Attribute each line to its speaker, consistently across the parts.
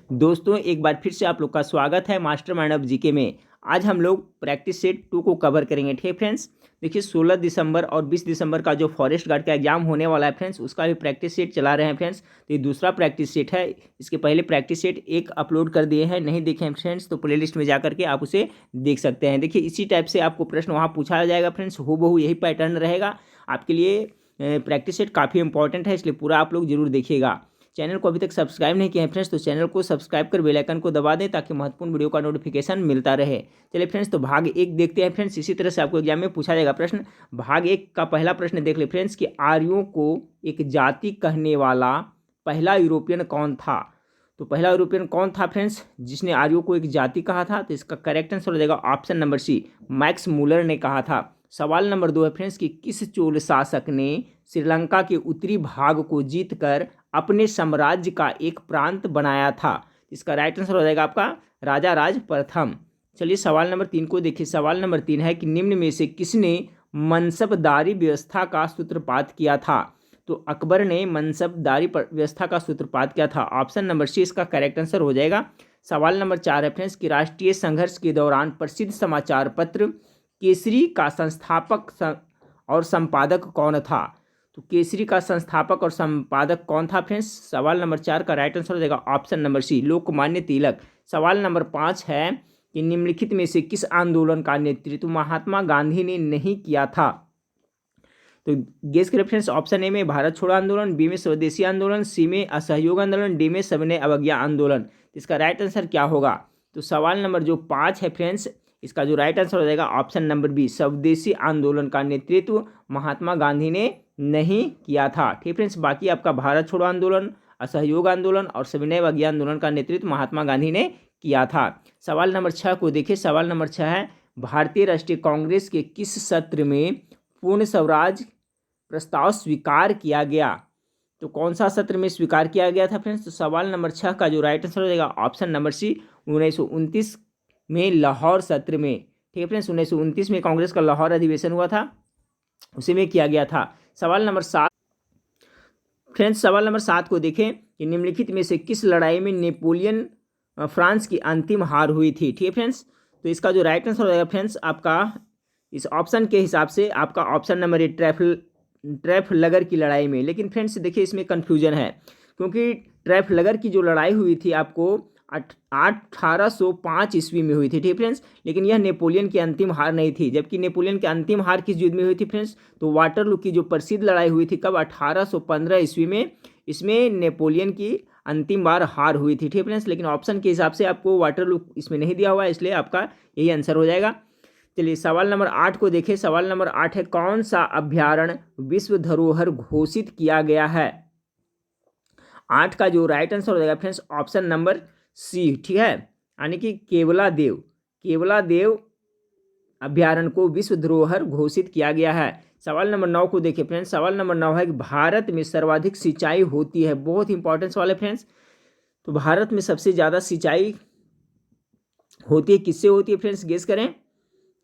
Speaker 1: दोस्तों एक बार फिर से आप लोग का स्वागत है मास्टरमाइंड ऑफ जीके में। आज हम लोग प्रैक्टिस सेट 2 को कवर करेंगे। ठीक है फ्रेंड्स, देखिए 16 दिसंबर और 20 दिसंबर का जो फॉरेस्ट गार्ड का एग्जाम होने वाला है फ्रेंड्स, उसका भी प्रैक्टिस सेट चला रहे हैं फ्रेंड्स। तो ये दूसरा प्रैक्टिस सेट है। इसके पहले प्रैक्टिस सेट एक अपलोड कर दिए हैं, नहीं देखे हैं फ्रेंड्स तो प्लेलिस्ट में जा करके आप उसे देख सकते हैं। देखिए इसी टाइप से आपको प्रश्न वहाँ पूछा जाएगा फ्रेंड्स, हूबहू यही पैटर्न रहेगा आपके लिए। प्रैक्टिस सेट काफ़ी इंपॉर्टेंट है, इसलिए पूरा आप लोग जरूर देखिएगा। चैनल को अभी तक सब्सक्राइब नहीं किया है फ्रेंड्स तो चैनल को सब्सक्राइब कर बेल आइकन को दबा दें ताकि महत्वपूर्ण वीडियो का नोटिफिकेशन मिलता रहे। चलिए फ्रेंड्स, तो भाग एक देखते हैं फ्रेंड्स। इसी तरह से आपको एग्जाम में पूछा जाएगा प्रश्न। भाग एक का पहला प्रश्न देख ले फ्रेंड्स कि आर्यों को एक जाति कहने वाला पहला यूरोपियन कौन था। तो पहला यूरोपियन कौन था फ्रेंड्स जिसने आर्यों को एक जाति कहा था। तो इसका करेक्ट आंसर हो जाएगा option number C, Max Muller ने कहा था। सवाल नंबर 2 है फ्रेंड्स कि किस चोल शासक ने श्रीलंका के उत्तरी भाग को जीतकर अपने साम्राज्य का एक प्रांत बनाया था। इसका राइट आंसर हो जाएगा आपका राजा राज प्रथम। चलिए सवाल नंबर 3 को देखिए। सवाल नंबर 3 है कि निम्न में से किसने मनसबदारी व्यवस्था का सूत्रपात किया था। तो अकबर ने मनसबदारी व्यवस्था का सूत्रपात किया था। ऑप्शन नंबर सी इसका करेक्ट आंसर हो जाएगा। सवाल नंबर 4 है फ्रेंड्स कि राष्ट्रीय संघर्ष के दौरान प्रसिद्ध समाचार पत्र केसरी का संस्थापक और संपादक कौन था। तो केसरी का संस्थापक और संपादक कौन था फ्रेंड्स। सवाल नंबर 4 का राइट आंसर हो जाएगा ऑप्शन नंबर सी, लोकमान्य तिलक। सवाल नंबर 5 है कि निम्नलिखित में से किस आंदोलन का नेतृत्व महात्मा गांधी ने नहीं किया था। तो गेस करें फ्रेंड्स, ऑप्शन ए में भारत छोड़ो आंदोलन, बी में स्वदेशी आंदोलन, सी में असहयोग आंदोलन, डी में सविनय अवज्ञा आंदोलन। इसका राइट आंसर क्या होगा। तो सवाल नंबर जो 5 है फ्रेंड्स, इसका जो राइट आंसर हो जाएगा ऑप्शन नंबर बी, स्वदेशी आंदोलन का नेतृत्व महात्मा गांधी ने नहीं किया था। ठीक फ्रेंड्स, बाकी आपका भारत छोड़ो आंदोलन, असहयोग आंदोलन और सविनय अवज्ञा आंदोलन का नेतृत्व महात्मा गांधी ने किया था। सवाल नंबर 6 को देखिए। सवाल नंबर 6 है भारतीय राष्ट्रीय कांग्रेस के किस सत्र में पूर्ण स्वराज प्रस्ताव स्वीकार किया गया। तो कौन सा सत्र में स्वीकार किया गया था फ्रेंड्स। तो सवाल नंबर 6 का जो राइट आंसर हो जाएगा ऑप्शन नंबर सी, 1929 में लाहौर सत्र में। ठीक है फ्रेंड्स, 1929 में कांग्रेस का लाहौर अधिवेशन हुआ था, उसी में किया गया था। सवाल नंबर 7 फ्रेंड्स, सवाल नंबर 7 को देखें कि निम्नलिखित में से किस लड़ाई में नेपोलियन फ्रांस की अंतिम हार हुई थी। ठीक है फ्रेंड्स, तो इसका जो राइट आंसर हो जाएगा फ्रेंड्स आपका इस ऑप्शन के हिसाब से आपका ऑप्शन नंबर ए, ट्रैफलगर की लड़ाई में। लेकिन फ्रेंड्स देखिए इसमें कन्फ्यूजन है क्योंकि ट्रैफलगर की जो लड़ाई हुई थी आपको 1805 ईस्वी में हुई थी। ठीक फ्रेंड्स, लेकिन यह नेपोलियन की अंतिम हार नहीं थी। जबकि नेपोलियन की अंतिम हार किस युद्ध में हुई थी फ्रेंड्स। तो वाटरलू की जो प्रसिद्ध लड़ाई हुई थी कब, 1815 ईस्वी में। इसमें नेपोलियन की अंतिम बार हार हुई थी। ठीक फ्रेंड्स, लेकिन ऑप्शन के हिसाब से आपको वाटरलू इसमें नहीं दिया हुआ है, इसलिए आपका यही आंसर हो जाएगा। चलिए सवाल नंबर 8 को देखें। सवाल नंबर 8 है कौन सा अभ्यारण्य विश्व धरोहर घोषित किया गया है। 8 का जो राइट आंसर हो जाएगा फ्रेंड्स ऑप्शन नंबर सी। ठीक है, यानी कि केवलादेव अभ्यारण्य को विश्व धरोहर घोषित किया गया है। सवाल नंबर 9 को देखिए फ्रेंड्स। सवाल नंबर 9 है कि भारत में सर्वाधिक सिंचाई होती है। बहुत इंपॉर्टेंट सवाल है फ्रेंड्स। तो भारत में सबसे ज़्यादा सिंचाई होती है, किससे होती है फ्रेंड्स, गेस करें।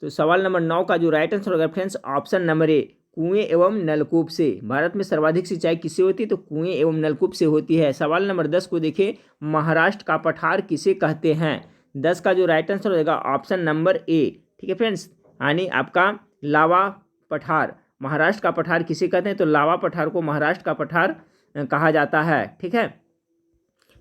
Speaker 1: तो सवाल नंबर 9 का जो राइट आंसर होगा फ्रेंड्स ऑप्शन नंबर ए, कुएं एवं नलकूप से। भारत में सर्वाधिक सिंचाई किससे होती है, तो कुएं एवं नलकूप से होती है। सवाल नंबर 10 को देखिए। महाराष्ट्र का पठार किसे कहते हैं। 10 का जो राइट आंसर होगा ऑप्शन नंबर ए। ठीक है फ्रेंड्स, यानी आपका लावा पठार। महाराष्ट्र का पठार किसे कहते हैं, तो लावा पठार को महाराष्ट्र का पठार कहा जाता है। ठीक है,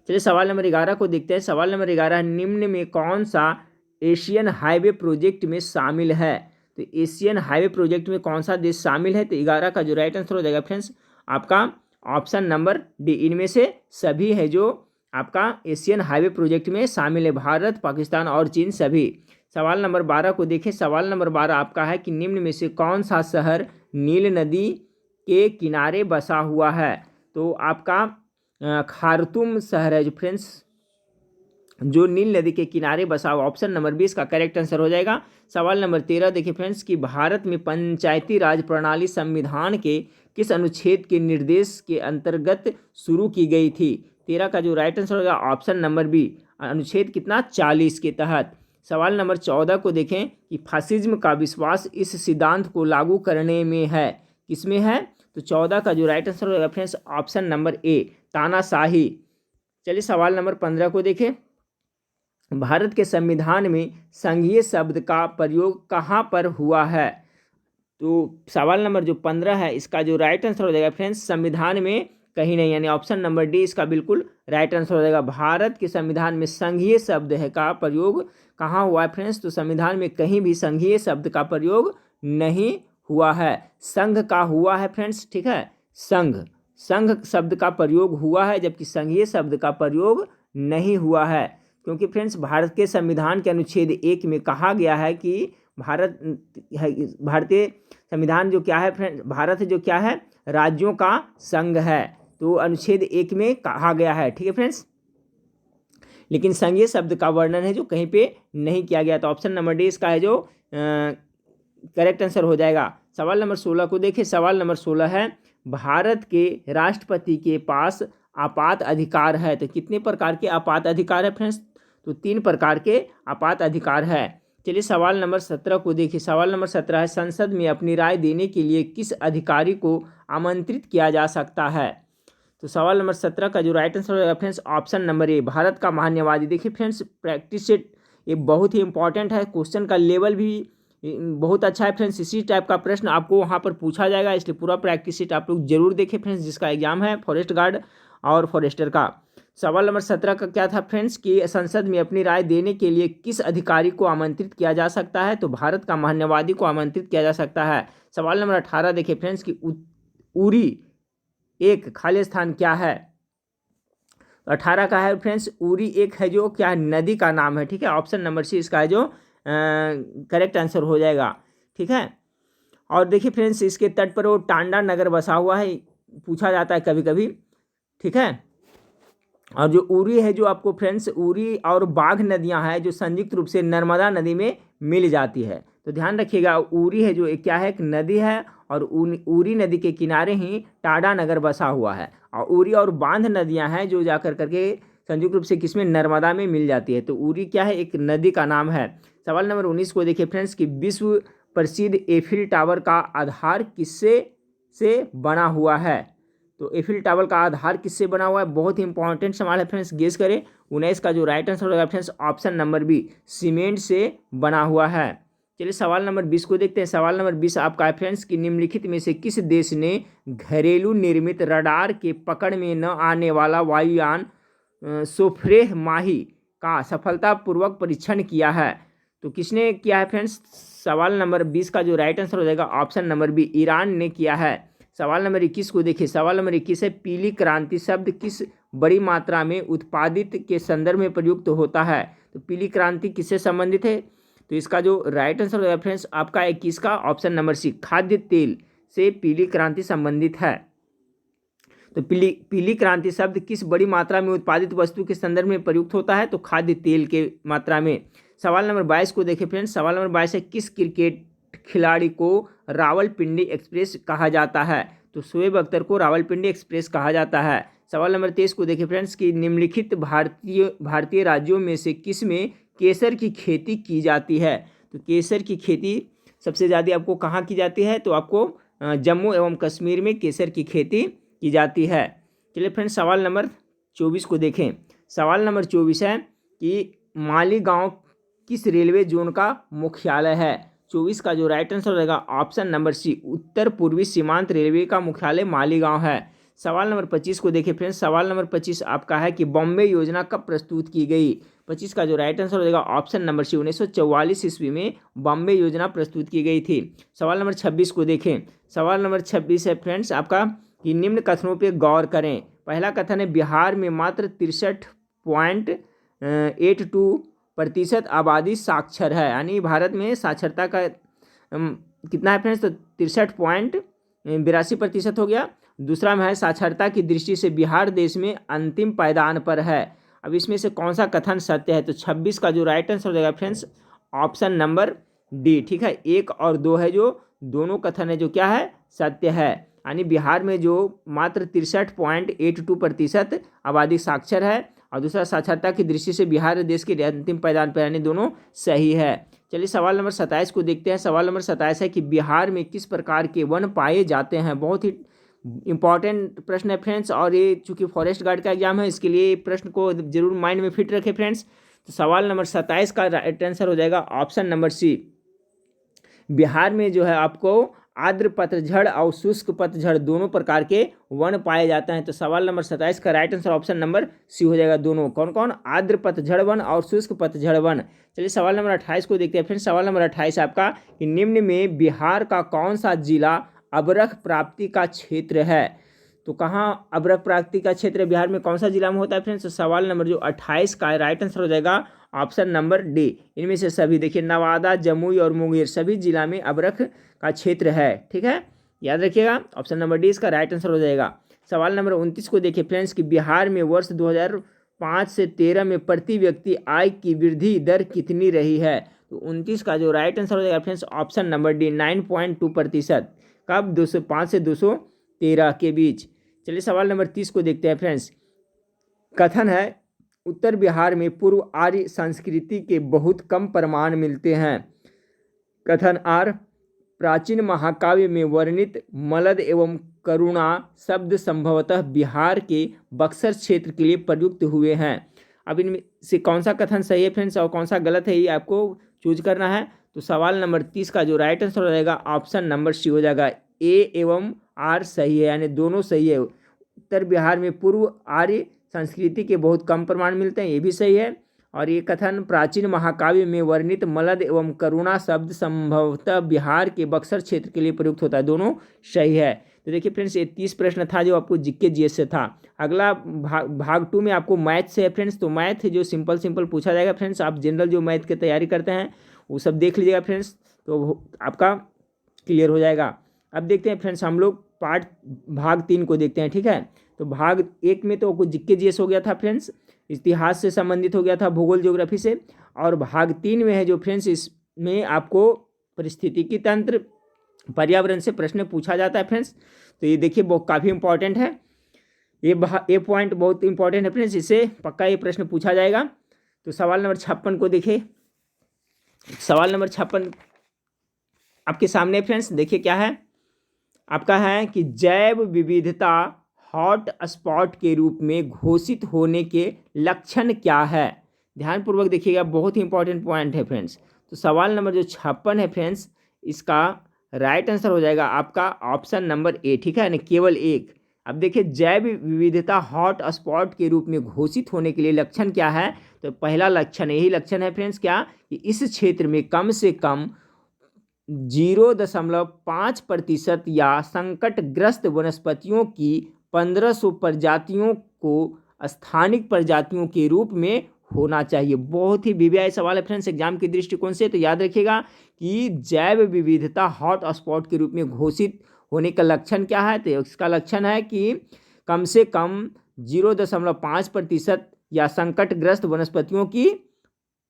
Speaker 1: चलिए सवाल नंबर 11 को देखते हैं। सवाल नंबर 11, निम्न में कौन सा एशियन हाईवे प्रोजेक्ट में शामिल है। तो एशियन हाईवे प्रोजेक्ट में कौन सा देश शामिल है। तो 11 का जो राइट आंसर हो जाएगा फ्रेंड्स आपका ऑप्शन नंबर डी, इनमें से सभी है जो आपका एशियन हाईवे प्रोजेक्ट में शामिल है, भारत, पाकिस्तान और चीन सभी। सवाल नंबर 12 को देखें। सवाल नंबर 12 आपका है कि निम्न में से कौन सा शहर नील नदी के किनारे बसा हुआ है। तो आपका खार्तूम शहर है जो फ्रेंड्स, जो नील नदी के किनारे बसा हुआ। ऑप्शन नंबर 20 का करेक्ट आंसर हो जाएगा। सवाल नंबर 13 देखिए फ्रेंड्स कि भारत में पंचायती राज प्रणाली संविधान के किस अनुच्छेद के निर्देश के अंतर्गत शुरू की गई थी। 13 का जो राइट आंसर होगा ऑप्शन नंबर बी, अनुच्छेद कितना, 40 के तहत। सवाल नंबर 14 को देखें कि फासिज्म का विश्वास इस सिद्धांत को लागू करने में है, किसमें है। तो 14 का जो राइट आंसर होगा फ्रेंड्स ऑप्शन नंबर ए, तानाशाही। चलिए सवाल नंबर 15 को देखें। भारत के संविधान में संघीय शब्द का प्रयोग कहाँ पर हुआ है? तो सवाल नंबर जो 15 है इसका जो राइट आंसर हो जाएगा फ्रेंड्स, संविधान में कहीं नहीं, यानी ऑप्शन नंबर डी इसका बिल्कुल राइट आंसर हो जाएगा। भारत के संविधान में संघीय शब्द है का प्रयोग कहाँ हुआ है फ्रेंड्स? तो संविधान में कहीं भी संघीय शब्द का प्रयोग नहीं हुआ है, संघ का हुआ है फ्रेंड्स, ठीक है, संघ शब्द का प्रयोग हुआ है, जबकि संघीय शब्द का प्रयोग नहीं हुआ है। क्योंकि फ्रेंड्स भारत के संविधान के अनुच्छेद 1 में कहा गया है कि भारतीय संविधान जो क्या है फ्रेंड्स, भारत जो क्या है, राज्यों का संघ है, तो अनुच्छेद 1 में कहा गया है, ठीक है फ्रेंड्स। लेकिन संघीय शब्द का वर्णन है जो कहीं पे नहीं किया गया, तो ऑप्शन नंबर डी इसका है जो करेक्ट आंसर हो जाएगा। सवाल नंबर 16 को देखिए। सवाल नंबर 16 है, भारत के राष्ट्रपति के पास आपात अधिकार है। तो कितने प्रकार के आपात अधिकार है फ्रेंड्स? तो 3 प्रकार के आपात अधिकार है। चलिए सवाल नंबर 17 को देखिए। सवाल नंबर 17 है, संसद में अपनी राय देने के लिए किस अधिकारी को आमंत्रित किया जा सकता है? तो सवाल नंबर 17 का जो राइट आंसर होगा friends, option number A, Bharat का महान्यायवादी। देखिए फ्रेंड्स प्रैक्टिस सेट ये बहुत ही इंपॉर्टेंट है, क्वेश्चन का लेवल भी बहुत अच्छा है फ्रेंड्स, इसी टाइप का प्रश्न आपको वहाँ पर पूछा जाएगा, इसलिए पूरा प्रैक्टिस सेट आप लोग जरूर देखें फ्रेंड्स, जिसका एग्जाम है फॉरेस्ट गार्ड और फॉरेस्टर का। सवाल नंबर 17 का क्या था फ्रेंड्स कि संसद में अपनी राय देने के लिए किस अधिकारी को आमंत्रित किया जा सकता है? तो भारत का महान्यायवादी को आमंत्रित किया जा सकता है। सवाल नंबर 18 देखिए फ्रेंड्स कि उरी एक खाली स्थान क्या है? 18 का है फ्रेंड्स, उरी एक है जो क्या नदी का नाम है, ठीक है, ऑप्शन नंबर सी इसका है जो करेक्ट आंसर हो जाएगा, ठीक है। और देखिए फ्रेंड्स इसके तट पर वो टांडा नगर बसा हुआ है, पूछा जाता है कभी कभी, ठीक है। और जो उरी है जो आपको फ्रेंड्स, उरी और बाघ नदियां हैं जो संयुक्त रूप से नर्मदा नदी में मिल जाती है, तो ध्यान रखिएगा उरी है जो क्या है, एक नदी है, और उरी नदी के किनारे ही टांडा नगर बसा हुआ है। और उरी और बांध नदियां हैं जो जाकर करके संयुक्त रूप से किसमें, नर्मदा में मिल जाती है, तो उरी क्या है, एक नदी का नाम है। सवाल नंबर 19 को देखिए फ्रेंड्स कि विश्व प्रसिद्ध एफिल टावर का आधार किससे से बना हुआ है? तो एफिल टावर का आधार किससे बना हुआ है? बहुत ही इंपॉर्टेंट सवाल है फ्रेंड्स, गेस करें। 19 का जो राइट आंसर होगा friends, option number B, cement से बना हुआ है। चलिए सवाल नंबर 20 को देखते हैं। सवाल नंबर 20 आपका है फ्रेंड्स कि निम्नलिखित में से किस देश ने घरेलू निर्मित रडार के पकड़ में न आने वाला वायुयान सोफ्रेह माही का सफलतापूर्वक परीक्षण किया है? तो किसने किया है फ्रेंड्स? सवाल नंबर 20 का जो राइट आंसर हो जाएगा ऑप्शन नंबर बी, ईरान ने किया है। सवाल नंबर 21 को देखिए। सवाल नंबर 21 है, पीली क्रांति शब्द किस बड़ी मात्रा में उत्पादित के संदर्भ में प्रयुक्त होता है? तो पीली क्रांति किससे संबंधित है? तो इसका जो राइट आंसर होगा फ्रेंड्स आपका 21 का ऑप्शन नंबर सी, खाद्य तेल से पीली क्रांति संबंधित है। तो पीली क्रांति शब्द किस बड़ी मात्रा में उत्पादित वस्तु के संदर्भ में प्रयुक्त होता है? तो खाद्य तेल के मात्रा में। सवाल नंबर 22 को देखिए फ्रेंड्स। सवाल नंबर 22 है, किस क्रिकेट खिलाड़ी को रावलपिंडी एक्सप्रेस कहा जाता है? तो शोएब अख्तर को रावलपिंडी एक्सप्रेस कहा जाता है। सवाल नंबर 23 को देखिए फ्रेंड्स कि निम्नलिखित भारतीय राज्यों में से किस में केसर की खेती की जाती है? तो केसर की खेती सबसे ज़्यादा आपको कहाँ की जाती है? तो आपको जम्मू एवं कश्मीर में केसर की खेती की जाती है। चलिए फ्रेंड्स सवाल नंबर 24 को देखें। सवाल नंबर 24 है कि मालीगांव किस रेलवे जोन का मुख्यालय है? 24 का जो राइट आंसर रहेगा ऑप्शन नंबर सी, उत्तर पूर्वी सीमांत रेलवे का मुख्यालय मालीगांव है। सवाल नंबर 25 को देखिए फ्रेंड्स। सवाल नंबर 25 आपका है कि बॉम्बे योजना कब प्रस्तुत की गई? 25 का जो राइट आंसर रहेगा ऑप्शन नंबर सी, 1944 ईस्वी में बॉम्बे योजना प्रस्तुत की गई थी। सवाल नंबर 26 को देखें। सवाल नंबर 26 है फ्रेंड्स आपका कि निम्न कथनों पर गौर करें। पहला कथन है, बिहार में मात्र 63.82% आबादी साक्षर है, यानी भारत में साक्षरता का कितना है फ्रेंड्स? तो 63.82% हो गया। दूसरा में है, साक्षरता की दृष्टि से बिहार देश में अंतिम पायदान पर है। अब इसमें से कौन सा कथन सत्य है? तो 26 का जो राइट आंसर हो जाएगा फ्रेंड्स ऑप्शन नंबर डी, ठीक है, 1 और 2 है जो दोनों कथन है जो क्या है, सत्य है। यानी बिहार में जो मात्र 63.82% आबादी साक्षर है, और दूसरा साक्षरता की दृष्टि से बिहार देश के अंतिम पायदान पर, यानी दोनों सही है। चलिए सवाल नंबर 27 को देखते हैं। सवाल नंबर 27 है कि बिहार में किस प्रकार के वन पाए जाते हैं? बहुत ही इंपॉर्टेंट प्रश्न है फ्रेंड्स, और ये चूंकि फॉरेस्ट गार्ड का एग्जाम है इसके लिए प्रश्न को जरूर माइंड में फिट रखें फ्रेंड्स। तो सवाल नंबर 27 का राइट आंसर हो जाएगा ऑप्शन नंबर सी। बिहार में जो है आपको आर्द्र पतझड़ और शुष्क पतझड़ दोनों प्रकार के वन पाए जाते हैं। तो सवाल नंबर 27 का right answer option number C हो जाएगा। दोनों कौन कौन? आर्द्र पतझड़ वन और शुष्क पतझड़ वन। चलिए सवाल नंबर 28 को देखते हैं फिर। सवाल नंबर 28 आपका कि निम्न में बिहार का कौन सा जिला अबरख प्राप्ति का क्षेत्र है? तो कहाँ अबरख प्राप्ति का क्षेत्र बिहार में कौन सा जिला में होता है फ्रेंड्स? तो सवाल नंबर जो 28 का राइट आंसर हो जाएगा ऑप्शन नंबर डी। इनमें से सभी देखिए नवादा, जमुई और मुंगेर सभी जिला में अबरख का क्षेत्र है। ठीक है, याद रखिएगा ऑप्शन नंबर डी इसका राइट आंसर हो जाएगा। सवाल नंबर 29 को देखिए फ्रेंड्स कि बिहार में वर्ष 2005 से 13 में प्रति व्यक्ति आय की वृद्धि दर कितनी रही है? तो 29 का जो राइट आंसर हो जाएगा फ्रेंड्स ऑप्शन नंबर डी 9.2%। कब? 205 से 213 के बीच। चलिए सवाल नंबर 30 को देखते हैं फ्रेंड्स। कथन है उत्तर बिहार में पूर्व आर्य संस्कृति के बहुत कम प्रमाण मिलते हैं। कथन आर प्राचीन महाकाव्य में वर्णित मलद एवं करुणा शब्द संभवतः बिहार के बक्सर क्षेत्र के लिए प्रयुक्त हुए हैं। अब इनमें से कौन सा कथन सही है फ्रेंड्स और कौन सा गलत है ये आपको चूज करना है। तो सवाल नंबर 30 का जो राइट आंसर हो जाएगा ऑप्शन नंबर सी हो जाएगा। ए एवं आर सही है, यानी दोनों सही है। उत्तर बिहार में पूर्व आर्य संस्कृति के बहुत कम प्रमाण मिलते हैं, ये भी सही है। और ये कथन प्राचीन महाकाव्य में वर्णित मलद एवं करुणा शब्द संभवतः बिहार के बक्सर क्षेत्र के लिए प्रयुक्त होता है, दोनों सही है। तो देखिए फ्रेंड्स ये 30 प्रश्न था जो आपको जीके जीएस से था। अगला भाग 2 में आपको मैथ से है फ्रेंड्स। तो मैथ जो सिंपल पूछा जाएगा फ्रेंड्स। आप जनरल जो मैथ की तैयारी करते हैं वो सब देख लीजिएगा फ्रेंड्स, तो आपका क्लियर हो जाएगा। अब देखते हैं फ्रेंड्स हम लोग भाग 3 को देखते हैं। ठीक है, तो भाग 1 में तो कुछ जीके जीएस हो गया था फ्रेंड्स, इतिहास से संबंधित हो गया था, भूगोल ज्योग्राफी से। और भाग 3 में है जो फ्रेंड्स इसमें आपको परिस्थितिकी तंत्र पर्यावरण से प्रश्न पूछा जाता है फ्रेंड्स। तो ये देखिए वो काफ़ी इंपॉर्टेंट है, ये पॉइंट बहुत इंपॉर्टेंट है फ्रेंड्स, इससे पक्का ये प्रश्न पूछा जाएगा। तो सवाल नंबर 56 को देखिए। सवाल नंबर 56 आपके सामने फ्रेंड्स देखिए क्या है आपका है कि जैव विविधता हॉट स्पॉट के रूप में घोषित होने के लक्षण क्या है? ध्यानपूर्वक देखिएगा, बहुत ही इंपॉर्टेंट पॉइंट है फ्रेंड्स। तो सवाल नंबर जो 56 है फ्रेंड्स इसका राइट आंसर हो जाएगा आपका ऑप्शन नंबर ए। ठीक है, यानी केवल एक। अब देखिए जैव विविधता हॉट स्पॉट के रूप में घोषित होने के लिए लक्षण क्या है? तो पहला लक्षण यही लक्षण है फ्रेंड्स क्या कि इस क्षेत्र में कम से कम 0.5% या संकटग्रस्त वनस्पतियों की 1500 प्रजातियों को स्थानिक प्रजातियों के रूप में होना चाहिए। बहुत ही वीवीआई सवाल है फ्रेंड्स एग्जाम के दृष्टिकोण से। तो याद रखिएगा कि जैव विविधता हॉट स्पॉट के रूप में घोषित होने का लक्षण क्या है? तो इसका लक्षण है कि कम से कम 0.5% या संकटग्रस्त वनस्पतियों की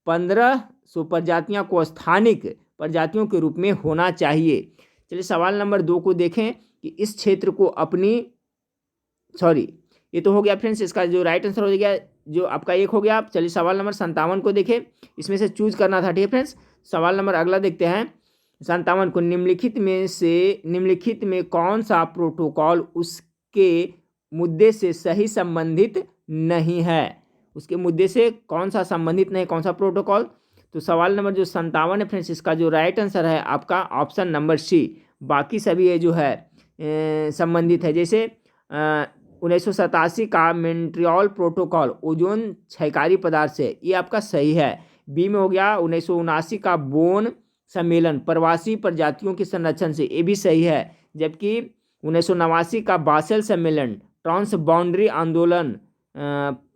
Speaker 1: 1500 प्रजातियां को स्थानिक प्रजातियों के रूप में होना चाहिए। चलिए सवाल नंबर 2 को देखें कि इस क्षेत्र को अपनी ये तो हो गया फ्रेंड्स, इसका जो राइट आंसर हो गया जो आपका 1 हो गया। चलिए सवाल नंबर 57 को देखें, इसमें से चूज करना था। ठीक है फ्रेंड्स, सवाल नंबर अगला देखते हैं 57 को। निम्नलिखित में कौन सा प्रोटोकॉल उसके मुद्दे से सही संबंधित नहीं है? उसके मुद्दे से कौन सा संबंधित नहीं, कौन सा प्रोटोकॉल? तो सवाल नंबर जो 57 है फ्रेंड्स इसका जो राइट आंसर है आपका ऑप्शन नंबर सी। बाकी सभी ये जो है संबंधित है। जैसे 1987 का मॉन्ट्रियल प्रोटोकॉल ओजोन क्षयकारी पदार्थ से, ये आपका सही है। बी में हो गया 1979 का बोन सम्मेलन प्रवासी प्रजातियों के संरक्षण से, ये भी सही है। जबकि 1989 का बासेल सम्मेलन ट्रांस बाउंड्री आंदोलन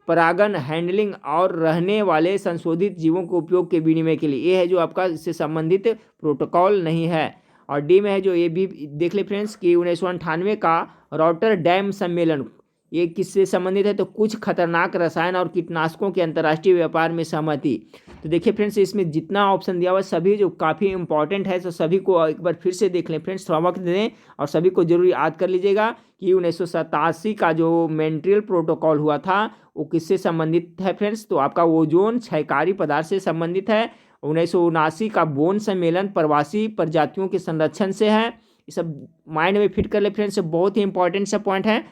Speaker 1: परागन हैंडलिंग और रहने वाले संशोधित जीवों के उपयोग के विनिमय के लिए, ये है जो आपका इससे संबंधित प्रोटोकॉल नहीं है। और डी में है जो ये भी देख ले फ्रेंड्स कि 1998 का रॉटरडैम सम्मेलन, ये किससे संबंधित है? तो कुछ खतरनाक रसायन और कीटनाशकों के अंतर्राष्ट्रीय व्यापार में सहमति। तो देखिए फ्रेंड्स इसमें जितना ऑप्शन दिया हुआ सभी जो काफ़ी इंपॉर्टेंट है, तो सभी को एक बार फिर से देख लें फ्रेंड्स, थोड़ा वक्त दें और सभी को जरूर याद कर लीजिएगा कि 1987 का जो मॉन्ट्रियल प्रोटोकॉल हुआ था वो किससे संबंधित है फ्रेंड्स? तो आपका ओजोन क्षयकारी पदार्थ से संबंधित है। 1979 का बोन सम्मेलन प्रवासी प्रजातियों के संरक्षण से है। ये सब माइंड में फिट कर ले फ्रेंड्स, बहुत ही इंपॉर्टेंट सा पॉइंट है।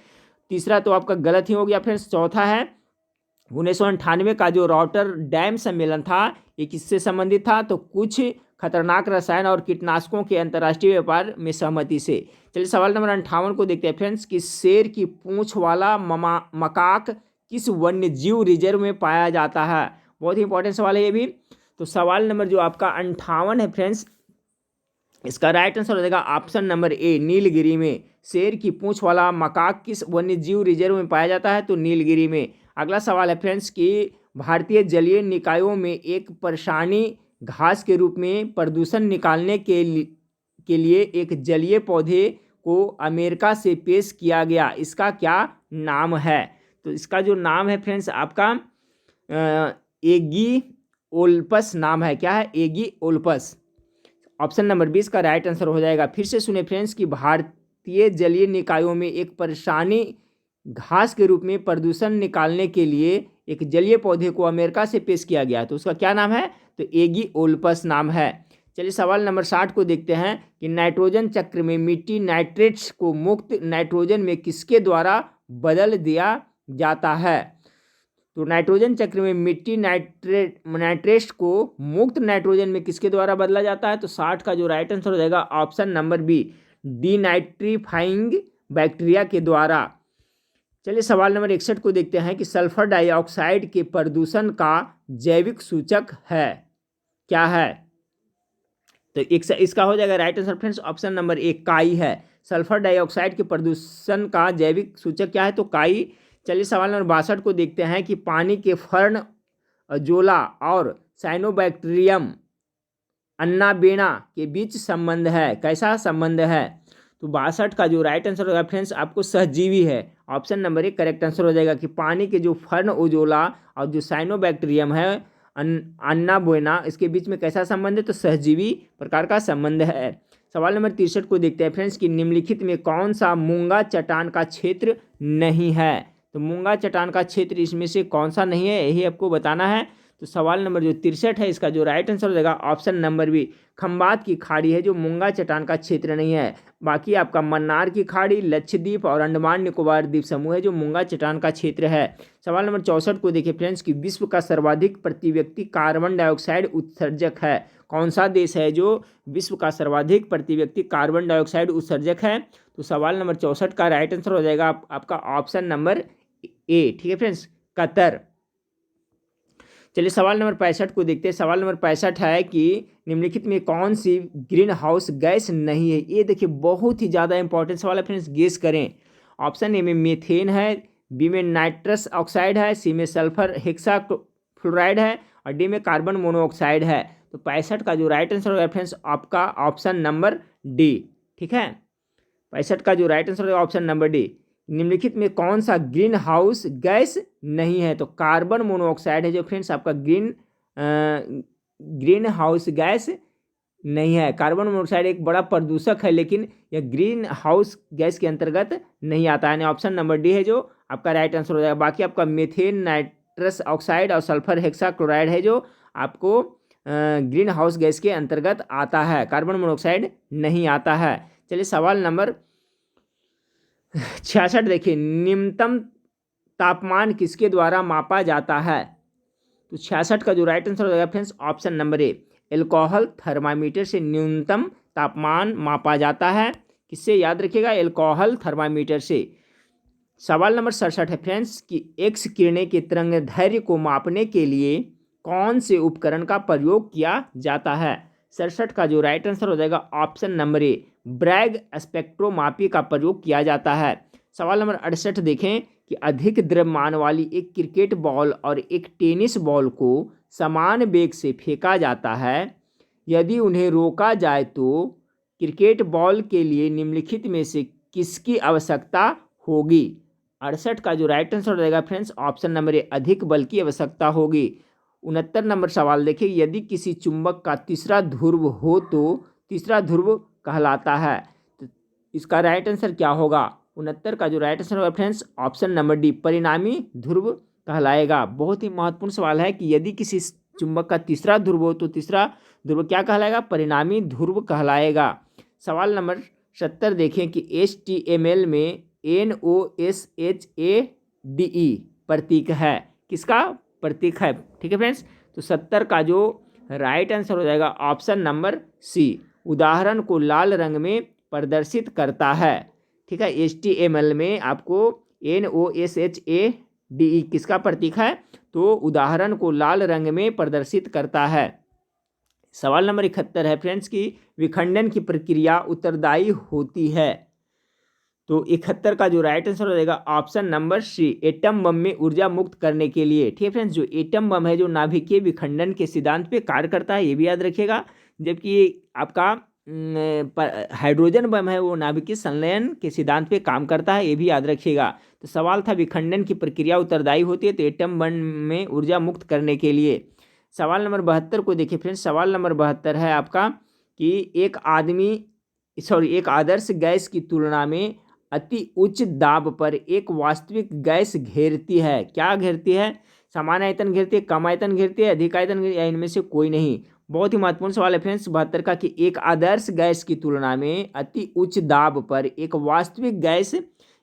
Speaker 1: तीसरा तो आपका गलत ही हो गया फ्रेंड्स। चौथा है 1998 का जो रॉटरडैम सम्मेलन था, ये किससे संबंधित था? तो कुछ खतरनाक रसायन और कीटनाशकों के अंतर्राष्ट्रीय व्यापार में सहमति से। चलिए सवाल नंबर 58 को देखते हैं फ्रेंड्स कि शेर की पूंछ वाला मकाक किस वन्य जीव रिजर्व में पाया जाता है? बहुत ही इंपॉर्टेंट सवाल है ये भी। तो सवाल नंबर जो आपका 58 है फ्रेंड्स, इसका राइट आंसर हो जाएगा ऑप्शन नंबर ए, नीलगिरी में। शेर की पूंछ वाला मकाक किस वन्य जीव रिजर्व में पाया जाता है? तो नीलगिरी में। अगला सवाल है फ्रेंड्स कि भारतीय जलीय निकायों में एक परेशानी घास के रूप में प्रदूषण निकालने के लिए एक जलीय पौधे को अमेरिका से पेश किया गया, इसका क्या नाम है? तो इसका जो नाम है फ्रेंड्स आपका एगी ओल्पस नाम है। क्या है? एगी ओल्पस। ऑप्शन नंबर 20 का राइट आंसर हो जाएगा। फिर से सुने फ्रेंड्स कि भारतीय जलीय निकायों में एक परेशानी घास के रूप में प्रदूषण निकालने के लिए एक जलीय पौधे को अमेरिका से पेश किया गया, तो उसका क्या नाम है? तो एगी ओल्पस नाम है। चलिए सवाल नंबर 60 को देखते हैं कि नाइट्रोजन चक्र में मिट्टी नाइट्रेट्स को मुक्त नाइट्रोजन में किसके द्वारा बदल दिया जाता है? तो नाइट्रोजन चक्र में मिट्टी नाइट्रेट्स को मुक्त नाइट्रोजन में किसके द्वारा बदला जाता है? तो 60 का जो राइट आंसर हो जाएगा option number B, denitrifying bacteria के द्वारा। चलिए सवाल नंबर 61 को देखते हैं कि सल्फर डाइऑक्साइड के प्रदूषण का जैविक सूचक है, क्या है? तो इसका हो जाएगा right answer friends option number A, काई है। सल्फर डाइऑक्साइड के प्रदूषण का जैविक सूचक क्या है? तो काई। चलिए सवाल नंबर 62 को देखते हैं कि पानी के फर्न अजोला और साइनोबैक्टीरियम अन्नाबेना के बीच संबंध है, कैसा संबंध है? तो 62 का जो राइट आंसर होगा फ्रेंड्स आपको सहजीवी है। ऑप्शन नंबर एक करेक्ट आंसर हो जाएगा कि पानी के जो फर्न ओजोला और जो साइनोबैक्टीरियम है अन्नाबेना, इसके बीच में कैसा संबंध है? तो सहजीवी प्रकार का संबंध है। सवाल नंबर 63 को देखते हैं फ्रेंड्स कि निम्नलिखित में कौन सा मूंगा चट्टान का क्षेत्र नहीं है? तो मूंगा चट्टान का क्षेत्र इसमें से कौन सा नहीं है, यही आपको बताना है। तो सवाल नंबर जो 63 है, इसका जो राइट आंसर हो जाएगा ऑप्शन नंबर बी, खंबात की खाड़ी है जो मूंगा चट्टान का क्षेत्र नहीं है। बाकी आपका मन्नार की खाड़ी, लक्षद्वीप और अंडमान निकोबार द्वीप समूह है जो मूंगा चट्टान का क्षेत्र है। सवाल नंबर 64 को देखिए फ्रेंड्स कि विश्व का सर्वाधिक प्रति व्यक्ति कार्बन डाइऑक्साइड उत्सर्जक है, कौन सा देश है जो विश्व का सर्वाधिक प्रति व्यक्ति कार्बन डाइऑक्साइड उत्सर्जक है? तो सवाल नंबर 64 का राइट आंसर हो जाएगा आपका ऑप्शन नंबर ए, ठीक है फ्रेंड्स, कतर। चलिए सवाल नंबर 65 को देखते हैं। सवाल नंबर 65 है कि निम्नलिखित में कौन सी ग्रीन हाउस गैस नहीं है? ये देखिए बहुत ही ज़्यादा इंपॉर्टेंट सवाल है फ्रेंड्स, गेस करें। ऑप्शन ए में मीथेन है, बी में नाइट्रस ऑक्साइड है, सी में सल्फर हेक्साफ्लोराइड है और डी में कार्बन मोनोऑक्साइड है। तो 65 का जो राइट आंसर होगा फ्रेंड्स आपका ऑप्शन नंबर डी, ठीक है। 65 का जो राइट आंसर होगा ऑप्शन नंबर डी, निम्नलिखित में कौन सा ग्रीन हाउस गैस नहीं है? तो कार्बन मोनोऑक्साइड है जो फ्रेंड्स आपका ग्रीन हाउस गैस नहीं है। कार्बन मोनोऑक्साइड एक बड़ा प्रदूषक है लेकिन यह ग्रीन हाउस गैस के अंतर्गत नहीं आता है। ऑप्शन नंबर डी है जो आपका राइट आंसर हो जाएगा। बाकी आपका मीथेन, नाइट्रस ऑक्साइड और सल्फर हेक्साक्लोराइड है जो आपको ग्रीन हाउस गैस के अंतर्गत आता है, कार्बन मोनोऑक्साइड नहीं आता है। चलिए सवाल नंबर 66 देखिए, निम्नतम तापमान किसके द्वारा मापा जाता है? तो 66 का जो राइट आंसर हो जाएगा friends option number A, alcohol thermometer से न्यूनतम तापमान मापा जाता है। किससे? याद रखिएगा, एल्कोहल थर्मामीटर से। सवाल नंबर 67 है फ्रेंड्स कि एक्स किरणें के तरंगदैर्घ्य को मापने के लिए कौन से उपकरण का प्रयोग किया जाता है? 67 का जो राइट आंसर हो जाएगा ऑप्शन नंबर ए, ब्रैग स्पेक्ट्रोमापी का प्रयोग किया जाता है। सवाल नंबर 68 देखें कि अधिक द्रव्यमान वाली एक क्रिकेट बॉल और एक टेनिस बॉल को समान वेग से फेंका जाता है, यदि उन्हें रोका जाए तो क्रिकेट बॉल के लिए निम्नलिखित में से किसकी आवश्यकता होगी? 68 का जो राइट आंसर हो जाएगा फ्रेंड्स ऑप्शन नंबर ए, अधिक बल की आवश्यकता होगी। 69 नंबर सवाल देखिए, यदि किसी चुंबक का तीसरा ध्रुव हो तो तीसरा ध्रुव कहलाता है, तो इसका राइट आंसर क्या होगा? 69 का जो राइट आंसर होगा फ्रेंड्स ऑप्शन नंबर डी, परिणामी ध्रुव कहलाएगा। बहुत ही महत्वपूर्ण सवाल है कि यदि किसी चुंबक का तीसरा ध्रुव हो तो तीसरा ध्रुव क्या कहलाएगा? परिणामी ध्रुव कहलाएगा। सवाल नंबर 70 देखें कि HTML में NOSHADE प्रतीक है, किसका प्रतीक है, ठीक है फ्रेंड्स। तो 70 का जो राइट आंसर हो जाएगा ऑप्शन नंबर सी, उदाहरण को लाल रंग में प्रदर्शित करता है, ठीक है। HTML में आपको NOSHADE किसका प्रतीक है, तो उदाहरण को लाल रंग में प्रदर्शित करता है। सवाल नंबर 71 है फ्रेंड्स कि विखंडन की प्रक्रिया उत्तरदायी होती है। तो 71 का जो राइट आंसर हो जाएगा option number C, atom bomb में ऊर्जा मुक्त करने के लिए, ठीक है फ्रेंड्स। जो एटम बम है जो नाभिकीय विखंडन के सिद्धांत पे कार्य करता है, ये भी याद रखिएगा। जबकि आपका हाइड्रोजन बम है वो नाभिकीय संलयन के सिद्धांत पे काम करता है, ये भी याद रखिएगा। तो सवाल था विखंडन की प्रक्रिया उत्तरदायी होती है तो एटम बम में ऊर्जा मुक्त करने के लिए। सवाल नंबर 72 को देखिए फ्रेंड्स। सवाल नंबर 72 है आपका कि एक आदर्श गैस की तुलना में अति उच्च दाब पर एक वास्तविक गैस घेरती है, क्या घेरती है, समान आयतन घेरती है, कम आयतन घेरती है, अधिक आयतन घेरती है, इनमें से कोई नहीं। बहुत ही महत्वपूर्ण सवाल है फ्रेंड्स 72 का कि एक आदर्श गैस की तुलना में अति उच्च दाब पर एक वास्तविक गैस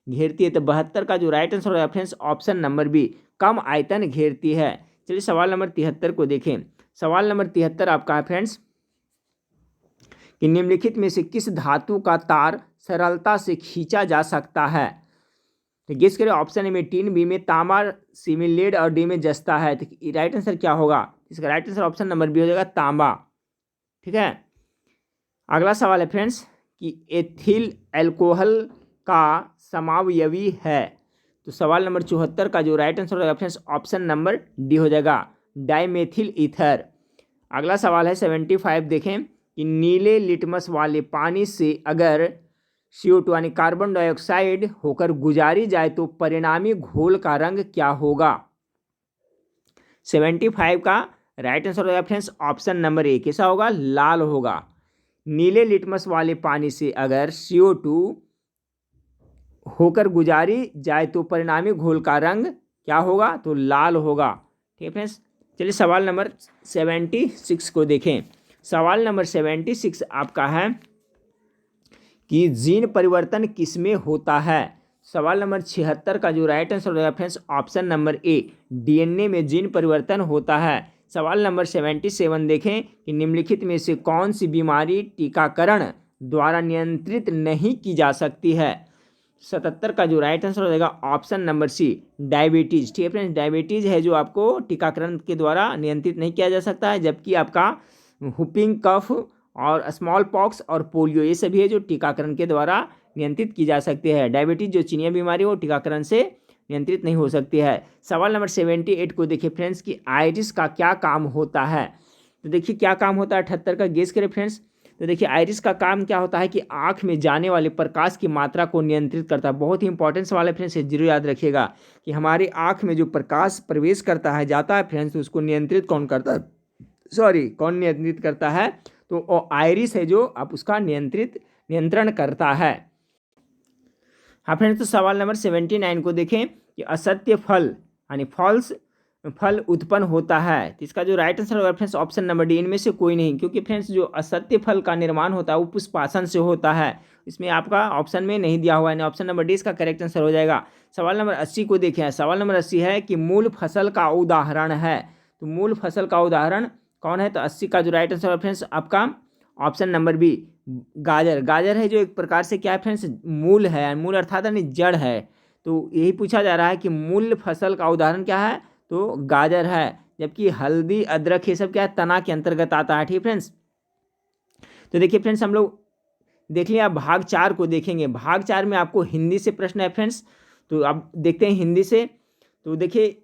Speaker 1: घेरती है। तो 72 का जो राइट आंसर है फ्रेंड्स ऑप्शन नंबर बी, कम आयतन घेरती है। चलिए सवाल नंबर 73 को देखें। सवाल नंबर 73 आपका है फ्रेंड्स कि निम्नलिखित में से किस धातु का तार सरलता से खींचा जा सकता है। तो गेस करें। ऑप्शन ए में टीन, बी में तांबा, सी में लेड और डी में जस्ता है। तो राइट आंसर क्या होगा, इसका right answer option number B हो जाएगा तांबा, ठीक है। अगला सवाल है फ्रेंड्स कि एथिल अल्कोहल का समावयवी है। तो सवाल नंबर 74 का जो राइट आंसर होगा फ्रेंड्स ऑप्शन नंबर डी हो जाएगा, डाइमेथिल ईथर। अगला सवाल है 75 देखें कि नीले लिटमस वाले पानी से अगर CO2 यानी कार्बन डाइऑक्साइड होकर गुजारी जाए तो परिणामी घोल का रंग क्या होगा। 75 का राइट आंसर होगा फ्रेंड्स ऑप्शन नंबर ए, कैसा होगा, लाल होगा। नीले लिटमस वाले पानी से अगर CO2 होकर गुजारी जाए तो परिणामी घोल का रंग क्या होगा, तो लाल होगा, ठीक है फ्रेंड्स। चलिए सवाल नंबर 76 को देखें। सवाल नंबर 76 आपका है कि जीन परिवर्तन किसमें होता है। सवाल नंबर 76 का जो राइट आंसर होगा friends option number A, DNA में जीन परिवर्तन होता है। सवाल नंबर 77 देखें कि निम्नलिखित में से कौन सी बीमारी टीकाकरण द्वारा नियंत्रित नहीं की जा सकती है। 77 का जो राइट आंसर हो जाएगा ऑप्शन नंबर सी, डायबिटीज़, ठीक है फ्रेंड्स। डायबिटीज़ है जो आपको टीकाकरण के द्वारा नियंत्रित नहीं किया जा सकता है, जबकि आपका हुपिंग कफ और स्मॉल पॉक्स और पोलियो ये सभी है जो टीकाकरण के द्वारा नियंत्रित की जा सकती है। डायबिटीज़ जो चिनिया बीमारी वो टीकाकरण से नियंत्रित नहीं हो सकती है। सवाल नंबर 78 को देखिए फ्रेंड्स कि आइरिस का क्या काम होता है। तो देखिए क्या काम होता है 78 का गेस करें फ्रेंड्स। तो देखिए आइरिस का काम क्या होता है कि आँख में जाने वाले प्रकाश की मात्रा को नियंत्रित करता है। बहुत ही इंपॉर्टेंट सवाल है फ्रेंड्स, जरूर याद रखिएगा कि हमारी आँख में जो प्रकाश प्रवेश करता है जाता है फ्रेंड्स, तो उसको नियंत्रित कौन करता है, कौन नियंत्रित करता है, तो आइरिस है जो आप उसका नियंत्रण करता है। हाँ फ्रेंड्स, तो सवाल नंबर 79 को देखें कि असत्य फल यानी फॉल्स फल उत्पन्न होता है। तो इसका जो राइट आंसर होगा फ्रेंड्स ऑप्शन नंबर डी, इनमें से कोई नहीं, क्योंकि फ्रेंड्स जो असत्य फल का निर्माण होता है वो पुष्पासन से होता है। इसमें आपका ऑप्शन में नहीं दिया हुआ है, ऑप्शन नंबर डी इसका करेक्ट आंसर हो जाएगा। सवाल नंबर 80 को देखें। सवाल नंबर 80 है कि मूल फसल का उदाहरण है। तो मूल फसल का उदाहरण कौन है, तो 80 का जो राइट आंसर है फ्रेंड्स आपका ऑप्शन नंबर बी, गाजर। गाजर है जो एक प्रकार से क्या है फ्रेंड्स, मूल है, मूल अर्थात यानी जड़ है। तो यही पूछा जा रहा है कि मूल फसल का उदाहरण क्या है, तो गाजर है। जबकि हल्दी अदरक ये सब क्या है, तना के अंतर्गत आता है, ठीक है फ्रेंड्स। तो देखिए फ्रेंड्स हम लोग देख लिया, भाग 4 को देखेंगे। भाग 4 में आपको हिंदी से प्रश्न है फ्रेंड्स, तो अब देखते हैं हिंदी से। तो देखिए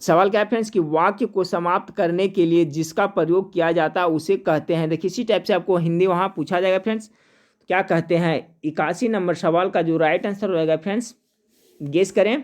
Speaker 1: सवाल क्या है फ्रेंड्स कि वाक्य को समाप्त करने के लिए जिसका प्रयोग किया जाता है उसे कहते हैं। देखिए इसी टाइप से आपको हिंदी वहाँ पूछा जाएगा फ्रेंड्स, क्या कहते हैं। 81 नंबर सवाल का जो राइट आंसर रहेगा फ्रेंड्स, गेस करें।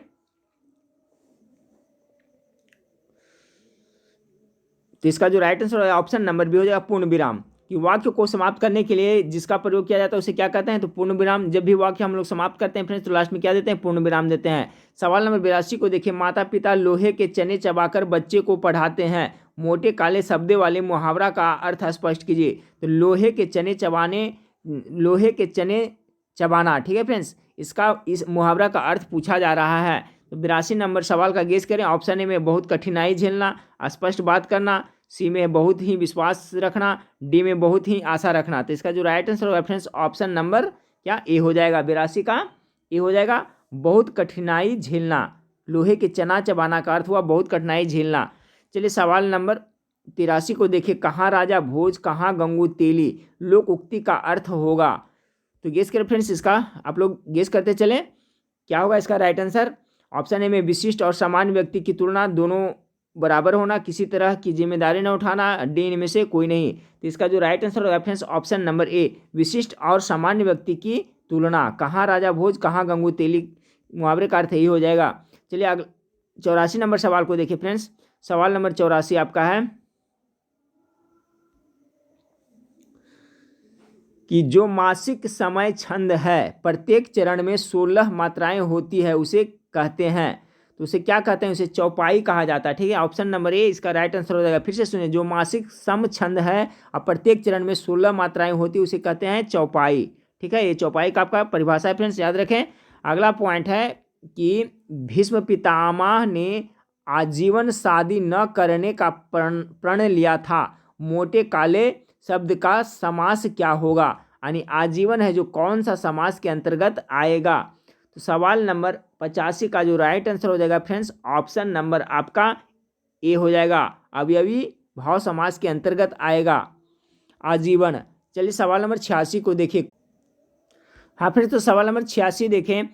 Speaker 1: तो इसका जो राइट आंसर होगा ऑप्शन नंबर बी हो जाएगा, पूर्ण विराम। कि वाक्य को समाप्त करने के लिए जिसका प्रयोग किया जाता है उसे क्या कहते हैं, तो पूर्ण विराम। जब भी वाक्य हम लोग समाप्त करते हैं फ्रेंड्स तो लास्ट में क्या देते हैं, पूर्ण विराम देते हैं। सवाल नंबर 82 को देखिए। माता पिता लोहे के चने चबाकर बच्चे को पढ़ाते हैं, मोटे काले शब्दे वाले मुहावरा का अर्थ स्पष्ट कीजिए। तो लोहे के चने चबाने लोहे के चने चबाना। ठीक है फ्रेंड्स, इस मुहावरा का अर्थ पूछा जा रहा है। तो 82 नंबर सवाल का गेस करें। ऑप्शन ए में बहुत कठिनाई झेलना, स्पष्ट बात करना, सी में बहुत ही विश्वास रखना, डी में बहुत ही आशा रखना। तो इसका जो राइट आंसर होगा फ्रेंड्स ऑप्शन नंबर क्या ए हो जाएगा, 82 का ए हो जाएगा, बहुत कठिनाई झेलना। लोहे के चना चबाना का अर्थ हुआ बहुत कठिनाई झेलना। चलिए सवाल नंबर 83 को देखिए। कहाँ राजा भोज कहाँ गंगू तेली लोक उक्ति का अर्थ होगा। तो गेस करें फ्रेंड्स, इसका आप लोग गेस करते चलें क्या होगा इसका राइट आंसर। ऑप्शन ए में विशिष्ट और सामान्य व्यक्ति की तुलना, दोनों बराबर होना, किसी तरह की जिम्मेदारी न उठाना, डी इनमें से कोई नहीं। तो इसका जो राइट आंसर होगा फ्रेंड्स ऑप्शन नंबर ए, विशिष्ट और सामान्य व्यक्ति की तुलना। कहाँ राजा भोज कहाँ गंगू तेली मुहावरे का अर्थ यही हो जाएगा। चलिए अगला 84 नंबर सवाल को देखिए फ्रेंड्स। सवाल नंबर 84 आपका है कि जो मासिक समय छंद है प्रत्येक चरण में 16 मात्राएं होती है उसे कहते हैं। तो उसे क्या कहते हैं, उसे चौपाई कहा जाता है। ठीक है, ऑप्शन नंबर ए इसका राइट आंसर हो जाएगा। फिर से सुनिए, जो मासिक सम छंद है और प्रत्येक चरण में 16 मात्राएं होती है उसे कहते हैं चौपाई। ठीक है, ये चौपाई का आपका परिभाषा है फ्रेंड्स, याद रखें। अगला पॉइंट है कि भीष्म पितामह ने आजीवन शादी न करने का प्रण लिया था। मोटे काले शब्द का समास क्या होगा, यानी आजीवन है जो कौन सा समास के अंतर्गत आएगा। तो सवाल नंबर 85 का जो राइट आंसर हो जाएगा फ्रेंड्स ऑप्शन नंबर आपका ए हो जाएगा, अवयवी भाव समास के अंतर्गत आएगा आजीवन। चलिए सवाल नंबर 86 को देखिए। हाँ फिर तो सवाल नंबर 86 देखें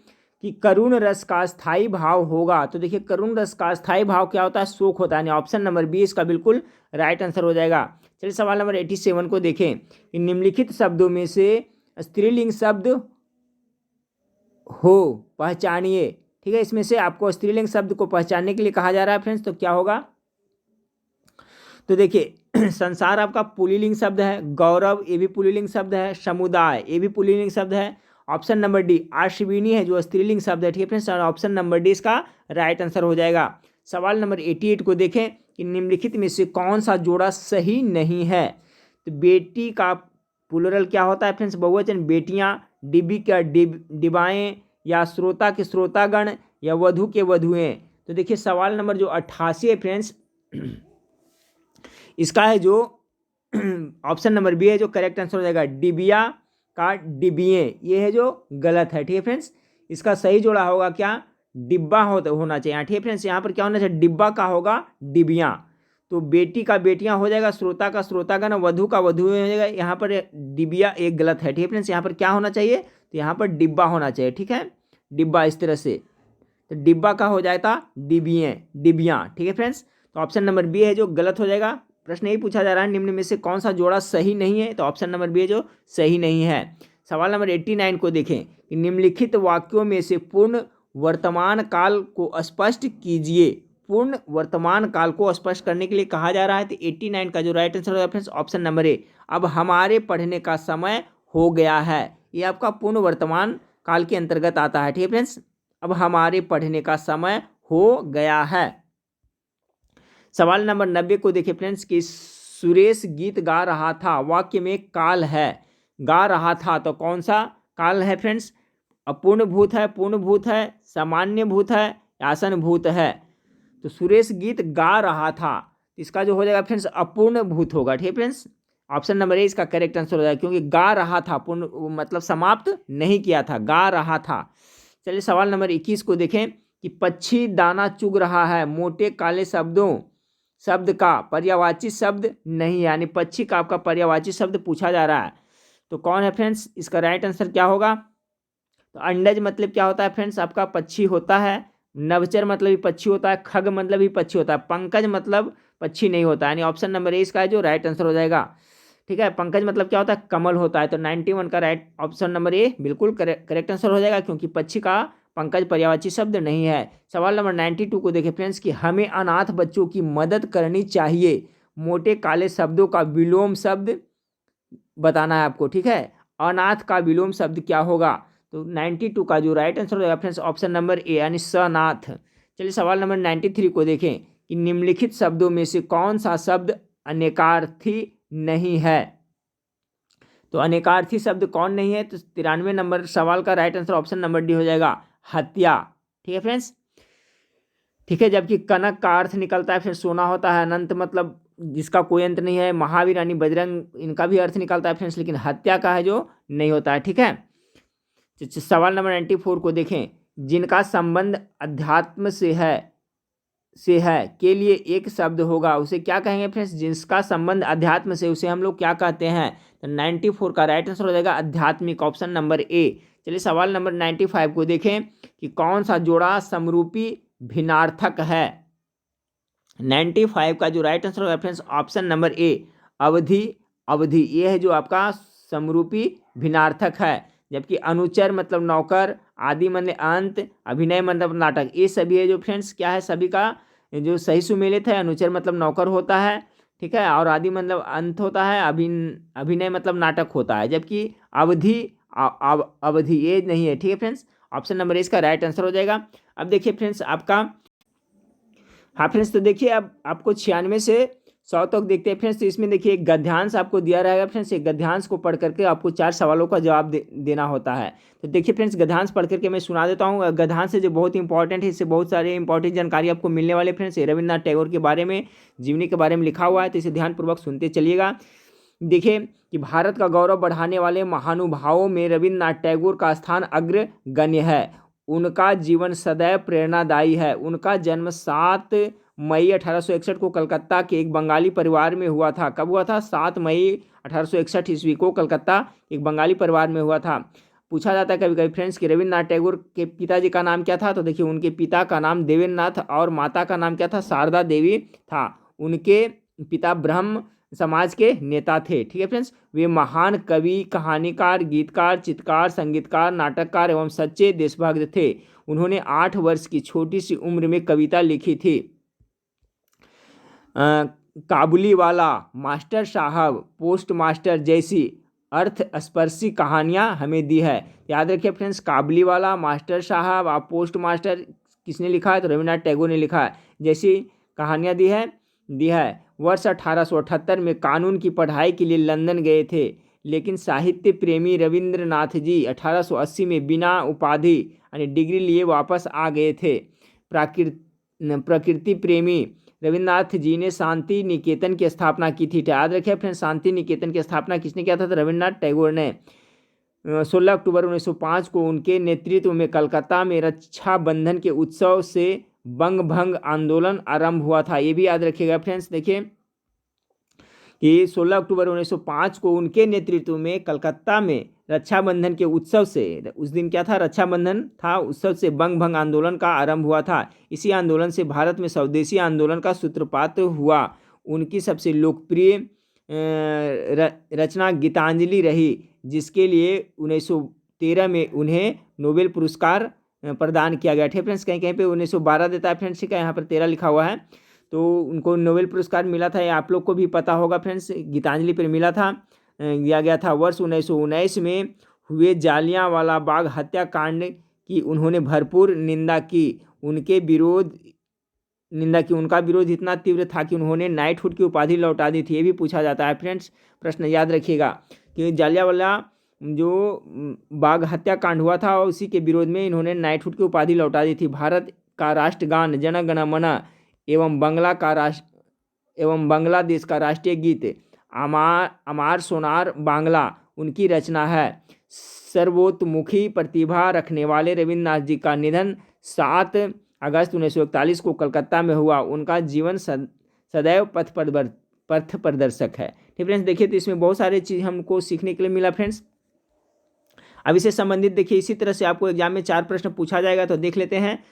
Speaker 1: कि करुण रस का स्थायी भाव होगा। तो देखिए करुण रस का स्थायी भाव क्या होता है, शोक होता है। ऑप्शन नंबर बी इसका बिल्कुल राइट आंसर हो जाएगा। चलिए सवाल नंबर 87 को देखें कि निम्नलिखित शब्दों में से स्त्रीलिंग शब्द हो पहचानिए। ठीक है, इसमें से आपको स्त्रीलिंग शब्द को पहचानने के लिए कहा जा रहा है फ्रेंड्स, तो क्या होगा। तो देखिए संसार आपका पुल्लिंग शब्द है, गौरव ये भी पुल्लिंग शब्द है, समुदाय ये भी पुल्लिंग शब्द है। ऑप्शन नंबर डी अश्विनी है जो स्त्रीलिंग शब्द है। ठीक है फ्रेंड्स, ऑप्शन नंबर डी इसका राइट आंसर हो जाएगा। सवाल नंबर 88 को देखें कि निम्नलिखित में से कौन सा जोड़ा सही नहीं है। तो बेटी का प्लूरल क्या होता है फ्रेंड्स, बहुवचन बेटियां, डिब्बी का डिबाएं, या श्रोता के श्रोतागण, या वधु के वधुएं। तो देखिए सवाल नंबर जो 88 है फ्रेंड्स इसका है जो ऑप्शन नंबर बी है जो करेक्ट आंसर हो जाएगा, डिबिया का डिबिए, ये है जो गलत है। ठीक है फ्रेंड्स, इसका सही जोड़ा होगा क्या, डिब्बा होना चाहिए। ठीक है फ्रेंड्स, यहाँ पर क्या होना चाहिए, डिब्बा का होगा डिबिया। तो बेटी का बेटियां हो जाएगा, श्रोता का श्रोतागण, वधु का वधुएं हो जाएगा। यहाँ पर डिबिया एक गलत है। ठीक है फ्रेंड्स, यहाँ पर क्या होना चाहिए, तो यहाँ पर डिब्बा होना चाहिए। ठीक है, डिब्बा इस तरह से, तो डिब्बा का हो जाएगा डिबिए डिबिया। ठीक है फ्रेंड्स, तो ऑप्शन नंबर बी है जो गलत हो जाएगा। प्रश्न यही पूछा जा रहा है निम्न में से कौन सा जोड़ा सही नहीं है, तो ऑप्शन नंबर बी है जो सही नहीं है। सवाल नंबर 89 को देखें कि निम्नलिखित वाक्यों में से पूर्ण वर्तमान काल को स्पष्ट कीजिए। पूर्ण वर्तमान काल को स्पष्ट करने के लिए कहा जा रहा है। तो 89 का जो राइट आंसर होगा फ्रेंड्स ऑप्शन नंबर ए, अब हमारे पढ़ने का समय हो गया है। ये आपका पूर्ण वर्तमान काल के अंतर्गत आता है। ठीक है फ्रेंड्स, अब हमारे पढ़ने का समय हो गया है। सवाल नंबर 90 को देखिए फ्रेंड्स कि सुरेश गीत गा रहा था, वाक्य में काल है, गा रहा था तो कौन सा काल है फ्रेंड्स, अपूर्ण भूत है, पूर्ण भूत है, सामान्य भूत है, आसन भूत है। तो सुरेश गीत गा रहा था, इसका जो हो जाएगा फ्रेंड्स अपूर्ण भूत होगा। ठीक है फ्रेंड्स, ऑप्शन नंबर ए इसका करेक्ट आंसर हो जाएगा, क्योंकि गा रहा था पूर्ण मतलब समाप्त नहीं किया था, गा रहा था। चलिए सवाल नंबर 21 को देखें कि पक्षी दाना चुग रहा है, मोटे काले शब्द का पर्यायवाची शब्द नहीं, यानी पक्षी का आपका पर्यायवाची शब्द पूछा जा रहा है, तो कौन है फ्रेंड्स, इसका राइट आंसर क्या होगा। तो अंडज मतलब क्या होता है फ्रेंड्स, आपका पक्षी होता है, नवचर मतलब भी पक्षी होता है, खग मतलब भी पक्षी होता है, पंकज मतलब पक्षी नहीं होता है, यानी ऑप्शन नंबर ए इसका है जो राइट आंसर हो जाएगा। ठीक है, पंकज मतलब क्या होता है, कमल होता है। तो 91 का राइट ऑप्शन नंबर ए बिल्कुल करेक्ट आंसर हो जाएगा, क्योंकि पक्षी का पंकज पर्यायवाची शब्द नहीं है। सवाल नंबर 92 को देखें फ्रेंड्स कि हमें अनाथ बच्चों की मदद करनी चाहिए, मोटे काले शब्दों का विलोम शब्द बताना है आपको। ठीक है, अनाथ का विलोम शब्द क्या होगा, तो 92 का जो राइट आंसर हो जाएगा फ्रेंड्स ऑप्शन नंबर ए, यानी सनाथ। चलिए सवाल नंबर 93 को देखें कि निम्नलिखित शब्दों में से कौन सा शब्द अनेकार्थी नहीं है। तो अनेकार्थी शब्द कौन नहीं है, तो 93 नंबर सवाल का right answer option number D हो जाएगा, हत्या। ठीक है फ्रेंड्स, ठीक है। जबकि कनक का अर्थ निकलता है फिर सोना होता है, अनंत मतलब जिसका कोई अंत नहीं है, महावीर यानी बजरंग इनका भी अर्थ निकलता है फ्रेंड्स, लेकिन हत्या का है जो नहीं होता है। ठीक है, सवाल नंबर 94 को देखें, जिनका संबंध अध्यात्म से है के लिए एक शब्द होगा, उसे क्या कहेंगे फ्रेंड्स, जिसका संबंध अध्यात्म से उसे हम लोग क्या कहते हैं, तो 94 का राइट आंसर हो जाएगा आध्यात्मिक, ऑप्शन नंबर ए। चलिए सवाल नंबर 95 को देखें कि कौन सा जोड़ा समरूपी भिन्नार्थक है। 95 का जो राइट आंसर होगा फ्रेंड्स ऑप्शन नंबर ए, अवधि अवधि, ये है जो आपका समरूपी भिन्नार्थक है। जबकि अनुचर मतलब नौकर, आदि मतलब अंत, अभिनय मतलब नाटक, ये सभी है जो फ्रेंड्स क्या है, सभी का जो सही सुमेलित है। अनुचर मतलब नौकर होता है, ठीक है, और आदि मतलब अंत होता है, अभिनय मतलब नाटक होता है। जबकि अवधि अवधि ये नहीं है। ठीक है फ्रेंड्स, ऑप्शन नंबर इसका राइट आंसर हो जाएगा। अब देखिए फ्रेंड्स आपका, हाँ फ्रेंड्स, तो देखिए अब आपको 96 से 100 तक देखते हैं फ्रेंड्स। तो इसमें देखिए एक गद्यांश आपको दिया रहेगा फ्रेंड्स, एक गद्यांश को पढ़ करके आपको 4 सवालों का जवाब देना होता है। तो देखिए फ्रेंड्स, गद्यांश पढ़ करके मैं सुना देता हूँ। गद्यांश से जो बहुत इंपॉर्टेंट है, इससे बहुत सारे इंपॉर्टेंट जानकारी आपको मिलने वाले फ्रेंड्स। रविन्द्रनाथ टैगोर के बारे में, जीवनी के बारे में लिखा हुआ है, तो इसे ध्यानपूर्वक सुनते चलिएगा। देखिए कि भारत का गौरव बढ़ाने वाले महानुभावों में रविन्द्रनाथ टैगोर का स्थान अग्रगण्य है। उनका जीवन सदैव प्रेरणादायी है। उनका जन्म 7 मई 1861 को कलकत्ता के एक बंगाली परिवार में हुआ था। कब हुआ था? 7 मई 1861 ईस्वी को कलकत्ता एक बंगाली परिवार में हुआ था। पूछा जाता है कभी कभी फ्रेंड्स कि रविन्द्रनाथ टैगोर के पिताजी का नाम क्या था, तो देखिए उनके पिता का नाम देवेंद्रनाथ और माता का नाम क्या था, शारदा देवी था। उनके पिता ब्रह्म समाज के नेता थे। ठीक है फ्रेंड्स, वे महान कवि, कहानीकार, गीतकार, चित्रकार, संगीतकार, नाटककार एवं सच्चे देशभक्त थे। उन्होंने 8 वर्ष की छोटी सी उम्र में कविता लिखी थी। काबुली वाला, मास्टर साहब, पोस्ट मास्टर जैसी अर्थस्पर्शी कहानियां हमें दी है। याद रखिए फ्रेंड्स, काबुली वाला, मास्टर साहब और पोस्ट मास्टर किसने लिखा है, तो रविन्द्रनाथ टैगोर ने लिखा है। जैसी कहानियां दी है। वर्ष 1878 में कानून की पढ़ाई के लिए लंदन गए थे, लेकिन साहित्य प्रेमी रविंद्रनाथ जी 1880 में बिना उपाधि यानी डिग्री लिए वापस आ गए थे। प्रकृति प्रेमी रविन्द्रनाथ जी ने शांति निकेतन की स्थापना की थी। याद रखिए फ्रेंड्स, शांति निकेतन की स्थापना किसने किया था, तो रविन्द्रनाथ टैगोर ने। 16 अक्टूबर 1905 को उनके नेतृत्व में कलकत्ता में रक्षाबंधन के उत्सव से बंग भंग आंदोलन आरंभ हुआ था। ये भी याद रखिएगा फ्रेंड्स। देखिए कि 16 अक्टूबर 1905 को उनके नेतृत्व में कलकत्ता में रक्षाबंधन के उत्सव से, उस दिन क्या था, रक्षाबंधन था, उत्सव से बंग भंग आंदोलन का आरंभ हुआ था। इसी आंदोलन से भारत में स्वदेशी आंदोलन का सूत्रपात हुआ। उनकी सबसे लोकप्रिय रचना गीतांजलि रही, जिसके लिए 1913 में उन्हें नोबेल पुरस्कार प्रदान किया गया। ठीक फ्रेंड्स, कहीं कहीं पे 1912 देता है फ्रेंड्स, ठीक है, यहाँ पर 13 लिखा हुआ है। तो उनको नोबेल पुरस्कार मिला था, ये आप लोग को भी पता होगा फ्रेंड्स, गीतांजलि पर मिला था, दिया गया था। वर्ष 1919 में हुए जालियांवाला बाग हत्याकांड की उन्होंने भरपूर निंदा की। उनका विरोध इतना तीव्र था कि उन्होंने नाइटहुड की उपाधि लौटा दी थी। ये भी पूछा जाता है फ्रेंड्स, प्रश्न याद रखिएगा कि जालियांवाला जो बाग हत्याकांड हुआ था उसी के विरोध में इन्होंने नाइटहुड की उपाधि लौटा दी थी। भारत का राष्ट्रगान जन गण मन एवं बांग्लादेश का राष्ट्रीय गीत अमार सोनार बांग्ला उनकी रचना है। सर्वोत्मुखी प्रतिभा रखने वाले रविन्द्रनाथ जी का निधन 7 अगस्त 1941 को कलकत्ता में हुआ। उनका जीवन सदैव पथ प्रदर्शक है। ठीक फ्रेंड्स, देखिए तो इसमें बहुत सारे चीज़ हमको सीखने के लिए मिला फ्रेंड्स। अब इससे संबंधित देखिए इसी तरह से आपको एग्जाम में 4 प्रश्न पूछा जाएगा, तो देख लेते हैं।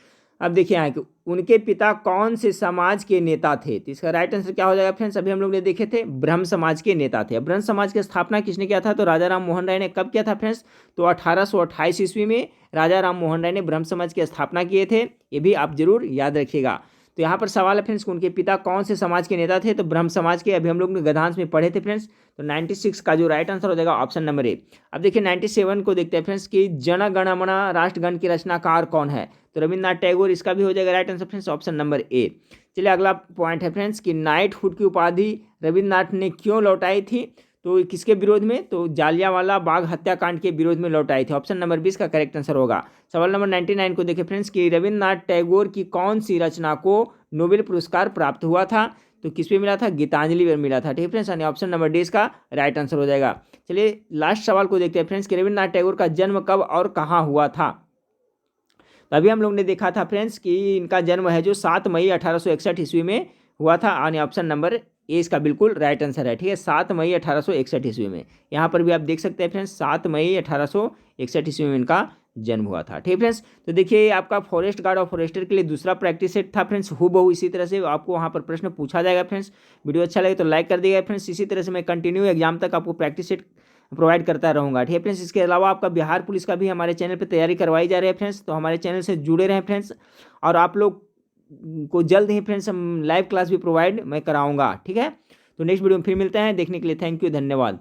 Speaker 1: अब देखिए यहाँ कि उनके पिता कौन से समाज के नेता थे, तो इसका राइट आंसर क्या हो जाएगा फ्रेंड्स, अभी हम लोग ने देखे थे ब्रह्म समाज के नेता थे। ब्रह्म समाज की स्थापना किसने किया था, तो राजा राम मोहन राय ने। कब किया था फ्रेंड्स, तो 1828 ईस्वी में राजा राम मोहन राय ने ब्रह्म समाज की स्थापना किए थे। ये भी आप जरूर याद रखिएगा। तो यहाँ पर सवाल है फ्रेंड्स, उनके पिता कौन से समाज के नेता थे, तो ब्रह्म समाज के। अभी हम लोग ने गद्यांश में पढ़े थे फ्रेंड्स। तो 96 का जो राइट आंसर हो जाएगा ऑप्शन नंबर ए। अब देखिए 97 को देखते हैं फ्रेंड्स कि जन गण मन राष्ट्रगान की रचनाकार कौन है, तो रविन्द्रनाथ टैगोर। इसका भी हो जाएगा right answer friends option number A. चलिए अगला पॉइंट है फ्रेंड्स कि नाइटहुड की उपाधि रविन्द्रनाथ ने क्यों लौटाई थी, तो किसके विरोध में? तो जालियांवाला बाग हत्याकांड के विरोध में लौट आए थे। ऑप्शन नंबर 20 का करेक्ट आंसर होगा। सवाल नंबर 99 को देखिए फ्रेंड्स कि रविन्द्रनाथ टैगोर की कौन सी रचना को नोबेल पुरस्कार प्राप्त हुआ था? तो किस पे मिला था? गीतांजलि पर मिला था। ठीक है फ्रेंड्स, यानी ऑप्शन नंबर डी इसका राइट आंसर हो जाएगा। चलिए लास्ट सवाल को देखते हैं फ्रेंड्स कि रविन्द्रनाथ टैगोर का जन्म कब और कहाँ हुआ था? तो अभी हम लोग ने देखा था फ्रेंड्स कि इनका जन्म है जो 7 मई 1861 ईस्वी में हुआ था, यानी ऑप्शन नंबर ए इसका बिल्कुल राइट आंसर है। ठीक है, 7 मई 1861 ईस्वी में। यहाँ पर भी आप देख सकते हैं फ्रेंड्स 7 मई 1861 ईस्वी में इनका जन्म हुआ था। ठीक है फ्रेंड्स, तो देखिए आपका फॉरेस्ट गार्ड और फॉरेस्टर के लिए दूसरा प्रैक्टिस सेट था फ्रेंड्स, हूबहू इसी तरह से आपको वहाँ पर प्रश्न पूछा जाएगा फ्रेंड्स। वीडियो अच्छा लगे तो लाइक कर दिएगा फ्रेंड्स। इसी तरह से मैं कंटिन्यू एग्जाम तक आपको प्रैक्टिस सेट प्रोवाइड करता रहूँगा। ठीक है फ्रेंड्स, इसके अलावा आपका बिहार पुलिस का भी हमारे चैनल पर तैयारी करवाई जा रही है फ्रेंड्स, तो हमारे चैनल से जुड़े रहें फ्रेंड्स। और आप लोग को जल्द ही फ्रेंड्स हम लाइव क्लास भी प्रोवाइड मैं कराऊंगा। ठीक है, तो नेक्स्ट वीडियो में फिर मिलते हैं। देखने के लिए थैंक यू, धन्यवाद।